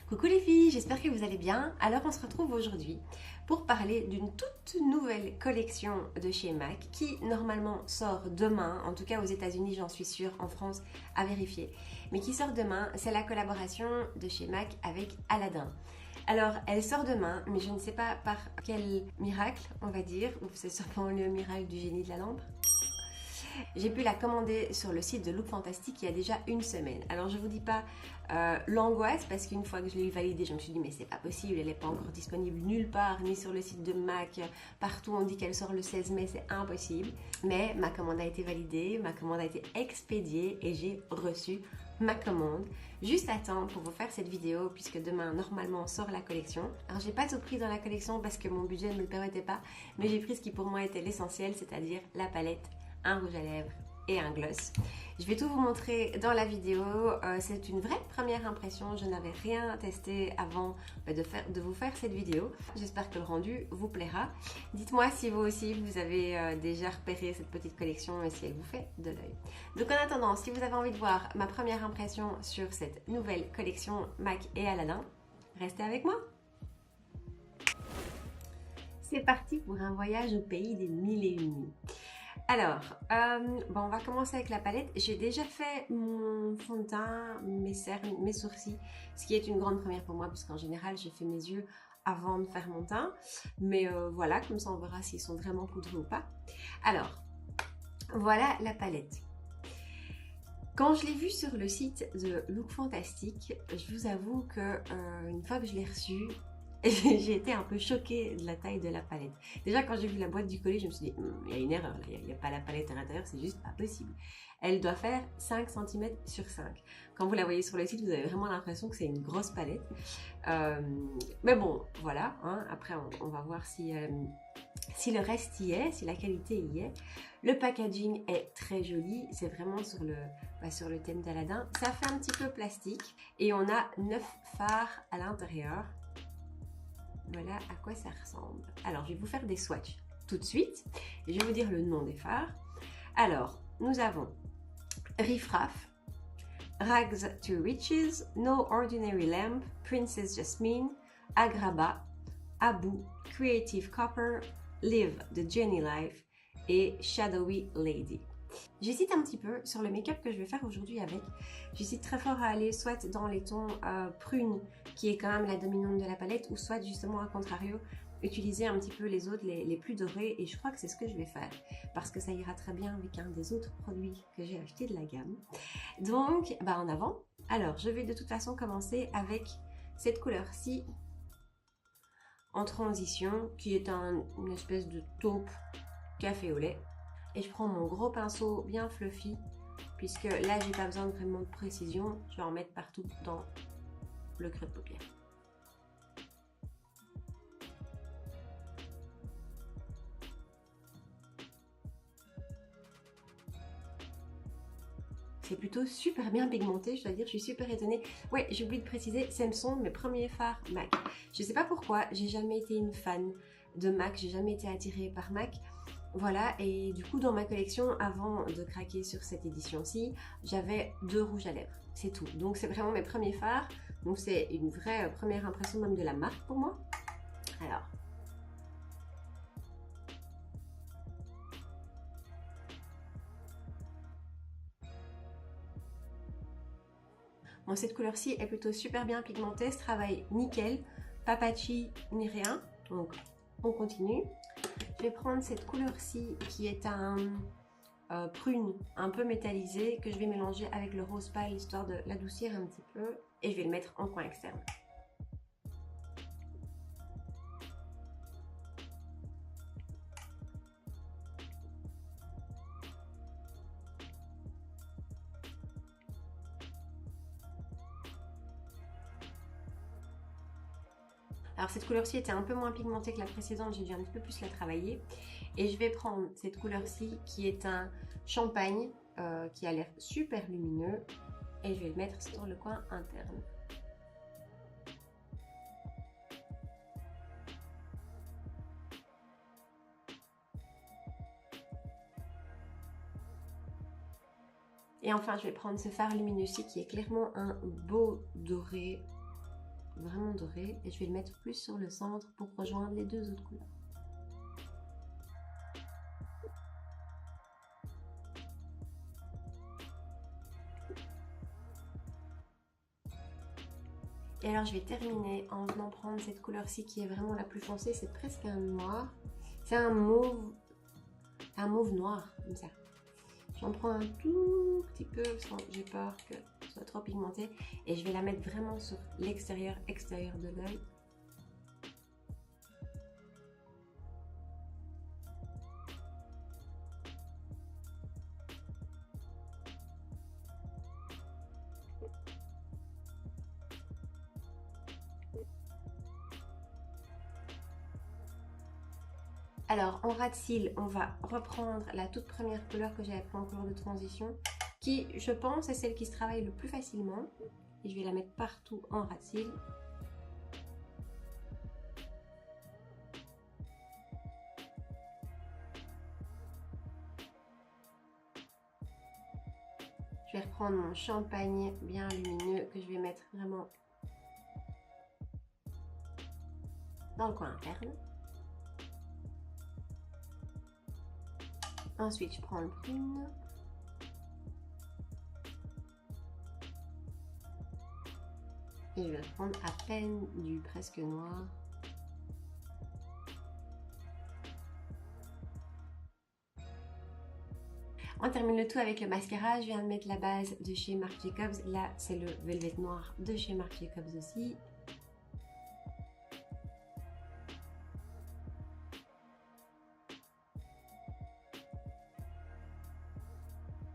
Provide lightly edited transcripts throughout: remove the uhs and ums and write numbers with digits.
Coucou les filles, j'espère que vous allez bien. Alors on se retrouve aujourd'hui pour parler d'une toute nouvelle collection de chez MAC qui normalement sort demain, en tout cas aux États-Unis j'en suis sûre, en France à vérifier, mais qui sort demain. C'est la collaboration de chez MAC avec Aladdin. Alors elle sort demain, mais je ne sais pas par quel miracle on va dire, ou c'est sûrement le miracle du génie de la lampe. J'ai pu la commander sur le site de Look Fantastic il y a déjà une semaine. Alors je vous dis pas l'angoisse, parce qu'une fois que je l'ai validée, je me suis dit mais c'est pas possible, elle n'est pas encore disponible nulle part, ni sur le site de MAC, partout on dit qu'elle sort le 16 mai, c'est impossible. Mais ma commande a été validée, ma commande a été expédiée et j'ai reçu ma commande juste à temps pour vous faire cette vidéo, puisque demain normalement sort la collection. Alors j'ai pas tout pris dans la collection parce que mon budget ne me le permettait pas, mais j'ai pris ce qui pour moi était l'essentiel, c'est-à-dire la palette, un rouge à lèvres et un gloss. Je vais tout vous montrer dans la vidéo. C'est une vraie première impression. Je n'avais rien testé avant de vous faire cette vidéo. J'espère que le rendu vous plaira. Dites-moi si vous aussi vous avez déjà repéré cette petite collection et si elle vous fait de l'œil. Donc en attendant, si vous avez envie de voir ma première impression sur cette nouvelle collection MAC et Aladdin, restez avec moi. C'est parti pour un voyage au pays des mille et une nuits. Alors, on va commencer avec la palette. J'ai déjà fait mon fond de teint, mes cernes, mes sourcils, ce qui est une grande première pour moi, puisqu'en général, je fais mes yeux avant de faire mon teint. Mais voilà, comme ça, on verra s'ils sont vraiment poudreux ou pas. Alors, voilà la palette. Quand je l'ai vue sur le site de Look Fantastic, je vous avoue que une fois que je l'ai reçue, j'ai été un peu choquée de la taille de la palette. Déjà quand j'ai vu la boîte du colis, je me suis dit il y a une erreur là, il n'y a pas la palette à l'intérieur, c'est juste pas possible. Elle doit faire 5 cm sur 5. Quand vous la voyez sur le site, vous avez vraiment l'impression que c'est une grosse palette. Mais bon, voilà, hein. Après on va voir si le reste y est, si la qualité y est. Le packaging est très joli, c'est vraiment sur le thème d'Aladdin. Ça fait un petit peu plastique et on a 9 fards à l'intérieur. Voilà à quoi ça ressemble. Alors, je vais vous faire des swatchs tout de suite. Et je vais vous dire le nom des fards. Alors, nous avons Riff Raff, Rags to Riches, No Ordinary Lamp, Princess Jasmine, Agrabah, Abu, Creative Copper, Live the Jenny Life et Shadowy Lady. J'hésite un petit peu sur le make-up que je vais faire aujourd'hui avec. J'hésite très fort à aller soit dans les tons prune, qui est quand même la dominante de la palette, ou soit justement à contrario, utiliser un petit peu les autres, les plus dorés, et je crois que c'est ce que je vais faire, parce que ça ira très bien avec un des autres produits que j'ai acheté de la gamme. Donc, en avant. Alors, je vais de toute façon commencer avec cette couleur-ci, en transition, qui est une espèce de taupe café au lait. Et je prends mon gros pinceau bien fluffy, puisque là j'ai pas besoin de vraiment de précision, je vais en mettre partout dans le creux de paupière. C'est plutôt super bien pigmenté, je dois dire, je suis super étonnée. Ouais, j'ai oublié de préciser, ce sont mes premiers fards MAC. Je sais pas pourquoi, j'ai jamais été une fan de MAC, j'ai jamais été attirée par MAC. Voilà, et du coup dans ma collection, avant de craquer sur cette édition-ci, j'avais 2 rouges à lèvres, c'est tout. Donc c'est vraiment mes premiers fards, donc c'est une vraie première impression même de la marque pour moi. Alors, bon, cette couleur-ci est plutôt super bien pigmentée, ce travail nickel, pas patchy ni rien, donc on continue. Je vais prendre cette couleur-ci qui est un prune un peu métallisé que je vais mélanger avec le rose pâle histoire de l'adoucir un petit peu et je vais le mettre en coin externe. Alors cette couleur-ci était un peu moins pigmentée que la précédente, j'ai dû un petit peu plus la travailler. Et je vais prendre cette couleur-ci qui est un champagne qui a l'air super lumineux et je vais le mettre sur le coin interne. Et enfin, je vais prendre ce fard lumineux-ci qui est clairement un beau doré vraiment doré et je vais le mettre plus sur le centre pour rejoindre les deux autres couleurs. Et alors je vais terminer en venant prendre cette couleur-ci qui est vraiment la plus foncée, c'est presque un noir. C'est un mauve noir, comme ça. J'en prends un tout petit peu parce que j'ai peur que ce soit trop pigmenté. Et je vais la mettre vraiment sur l'extérieur, extérieur de l'œil. Alors, en ras de cils, on va reprendre la toute première couleur que j'avais pris en couleur de transition, qui, je pense, est celle qui se travaille le plus facilement. Et je vais la mettre partout en ras de cils. Je vais reprendre mon champagne bien lumineux que je vais mettre vraiment dans le coin interne. Ensuite, je prends le prune. Et je vais prendre à peine du presque noir. On termine le tout avec le mascara. Je viens de mettre la base de chez Marc Jacobs. Là, c'est le Velvet Noir de chez Marc Jacobs aussi.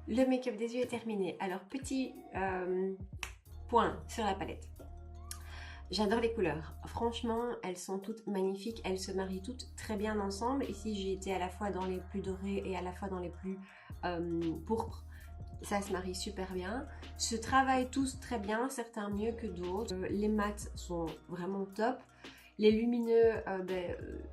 Le make-up des yeux est terminé. Alors, petit point sur la palette. J'adore les couleurs. Franchement, elles sont toutes magnifiques. Elles se marient toutes très bien ensemble. Ici, j'ai été à la fois dans les plus dorés et à la fois dans les plus pourpres. Ça se marie super bien. Se travaillent tous très bien, certains mieux que d'autres. Les mats sont vraiment top. Les lumineux,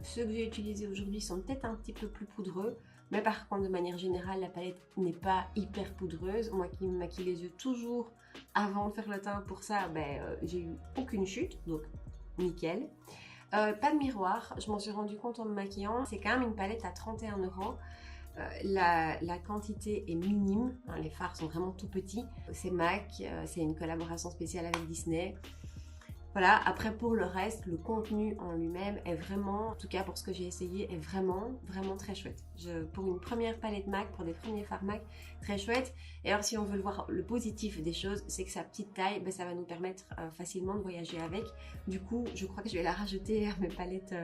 ceux que j'ai utilisés aujourd'hui sont peut-être un petit peu plus poudreux. Mais par contre, de manière générale, la palette n'est pas hyper poudreuse. Moi qui me maquille les yeux toujours avant de faire le teint, pour ça, j'ai eu aucune chute, donc nickel. Pas de miroir, je m'en suis rendu compte en me maquillant. C'est quand même une palette à 31 €. La quantité est minime, hein, les fards sont vraiment tout petits. C'est MAC, c'est une collaboration spéciale avec Disney. Voilà, après pour le reste, le contenu en lui-même est vraiment, en tout cas pour ce que j'ai essayé, est vraiment très chouette. Pour une première palette MAC, pour des premiers fards MAC, très chouette. Et alors si on veut le voir le positif des choses, c'est que sa petite taille, ça va nous permettre facilement de voyager avec. Du coup, je crois que je vais la rajouter à mes palettes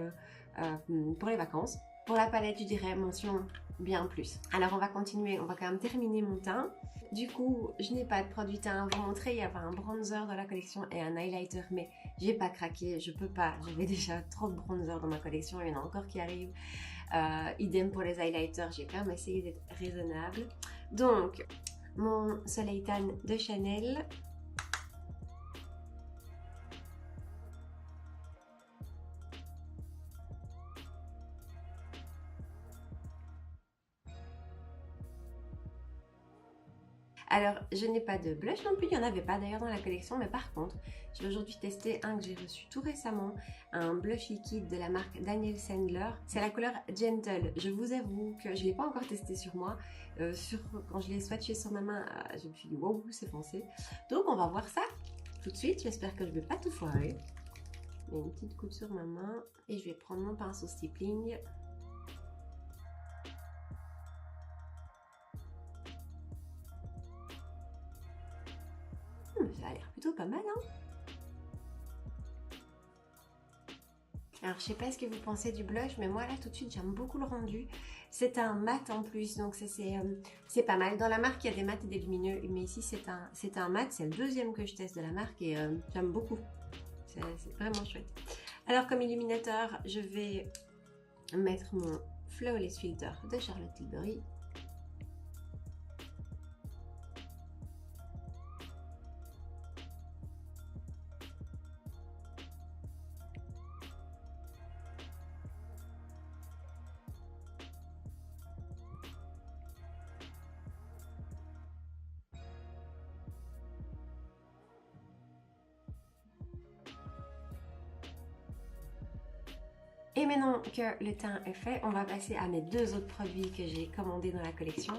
pour les vacances. Pour la palette, je dirais mention bien plus. Alors on va continuer, on va quand même terminer mon teint. Du coup, je n'ai pas de produit teint à vous montrer. Il y avait un bronzer dans la collection et un highlighter, mais j'ai pas craqué, je peux pas. J'avais déjà trop de bronzer dans ma collection, il y en a encore qui arrivent. Idem pour les highlighters, j'ai quand même essayé d'être raisonnable. Donc, mon soleil tan de Chanel. Alors, je n'ai pas de blush non plus, il n'y en avait pas d'ailleurs dans la collection, mais par contre, j'ai aujourd'hui testé un que j'ai reçu tout récemment, un blush liquide de la marque Daniel Sandler. C'est la couleur Gentle. Je vous avoue que je ne l'ai pas encore testé sur moi. Quand je l'ai swatché sur ma main, je me suis dit wow, c'est foncé. Donc, on va voir ça tout de suite. J'espère que je ne vais pas tout foirer. Je mets une petite goutte sur ma main et je vais prendre mon pinceau stippling. Ça a l'air plutôt pas mal, hein? Alors, je sais pas ce que vous pensez du blush, mais moi là tout de suite j'aime beaucoup le rendu. C'est un mat en plus, donc c'est pas mal. Dans la marque, il y a des mats et des lumineux, mais ici c'est un mat. C'est le deuxième que je teste de la marque et j'aime beaucoup. C'est vraiment chouette. Alors, comme illuminateur, je vais mettre mon Flawless Filter de Charlotte Tilbury. Et maintenant que le teint est fait, on va passer à mes deux autres produits que j'ai commandés dans la collection.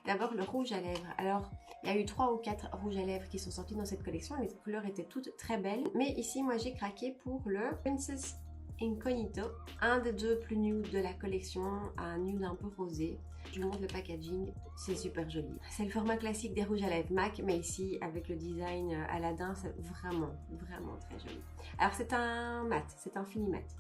D'abord le rouge à lèvres. Alors, il y a eu 3 ou 4 rouges à lèvres qui sont sortis dans cette collection. Les couleurs étaient toutes très belles. Mais ici, moi, j'ai craqué pour le Princess Incognito. Un des deux plus nude de la collection, un nude un peu rosé. Je vous montre le packaging, c'est super joli. C'est le format classique des rouges à lèvres MAC, mais ici, avec le design Aladdin, c'est vraiment, vraiment très joli. Alors, c'est un mat, c'est un fini mat.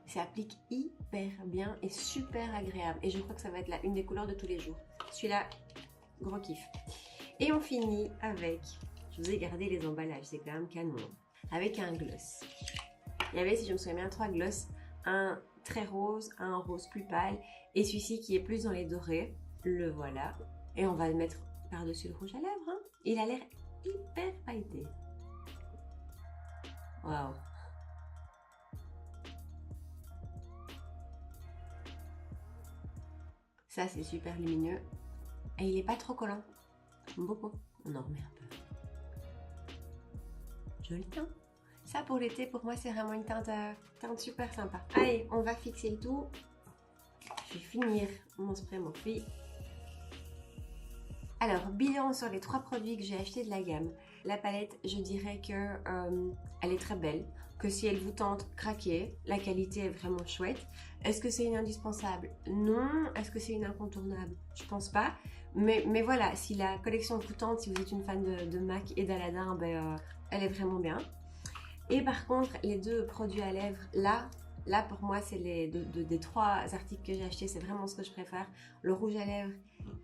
Ça applique hyper bien et super agréable. Et je crois que ça va être une des couleurs de tous les jours. Celui-là, gros kiff. Et on finit avec, je vous ai gardé les emballages, c'est quand même canon, avec un gloss. Il y avait, si je me souviens bien, 3 gloss. Un très rose, un rose plus pâle et celui-ci qui est plus dans les dorés. Le voilà. Et on va le mettre par-dessus le rouge à lèvres. Hein. Il a l'air hyper pailleté. Waouh. Ça, c'est super lumineux. Et il n'est pas trop collant. Beaucoup. On en remet un peu. Joli teint. Ça, pour l'été, pour moi, c'est vraiment une teinte super sympa. Allez, on va fixer le tout. Je vais finir mon spray Morphe. Alors, bilan sur les 3 produits que j'ai achetés de la gamme. La palette, je dirais que elle est très belle. Que si elle vous tente, craquez. La qualité est vraiment chouette. Est-ce que c'est une indispensable? Non. Est-ce que c'est une incontournable? Je pense pas. Mais voilà, si la collection vous tente, si vous êtes une fan de MAC et d'Aladin, ben, elle est vraiment bien. Et par contre, les 2 produits à lèvres, là pour moi, c'est des 3 articles que j'ai achetés, c'est vraiment ce que je préfère. Le rouge à lèvres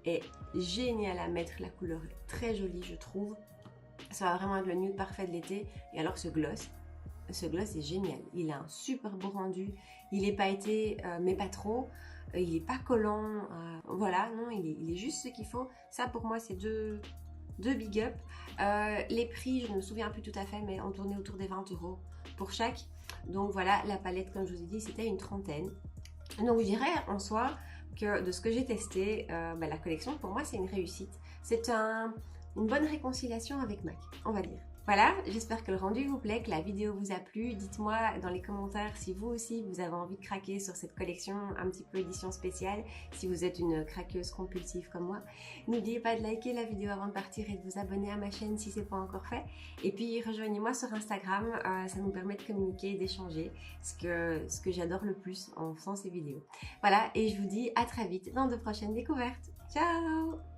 est génial à mettre, la couleur est très jolie, je trouve. Ça va vraiment être le nude parfait de l'été. Et alors ce gloss est génial. Il a un super beau rendu. Il est pailleté, mais pas trop. Il est pas collant. Voilà, non, il est juste ce qu'il faut. Ça, pour moi, c'est deux big up. Les prix, je ne me souviens plus tout à fait, mais on tournait autour des 20 € pour chaque. Donc voilà, la palette, comme je vous ai dit, c'était une 30aine. Donc je dirais en soi que de ce que j'ai testé, la collection, pour moi, c'est une réussite. C'est une bonne réconciliation avec MAC, on va dire. Voilà, j'espère que le rendu vous plaît, que la vidéo vous a plu. Dites-moi dans les commentaires si vous aussi vous avez envie de craquer sur cette collection un petit peu édition spéciale, si vous êtes une craqueuse compulsive comme moi. N'oubliez pas de liker la vidéo avant de partir et de vous abonner à ma chaîne si ce n'est pas encore fait. Et puis rejoignez-moi sur Instagram, ça nous permet de communiquer et d'échanger, ce que j'adore le plus en faisant ces vidéos. Voilà, et je vous dis à très vite dans de prochaines découvertes. Ciao!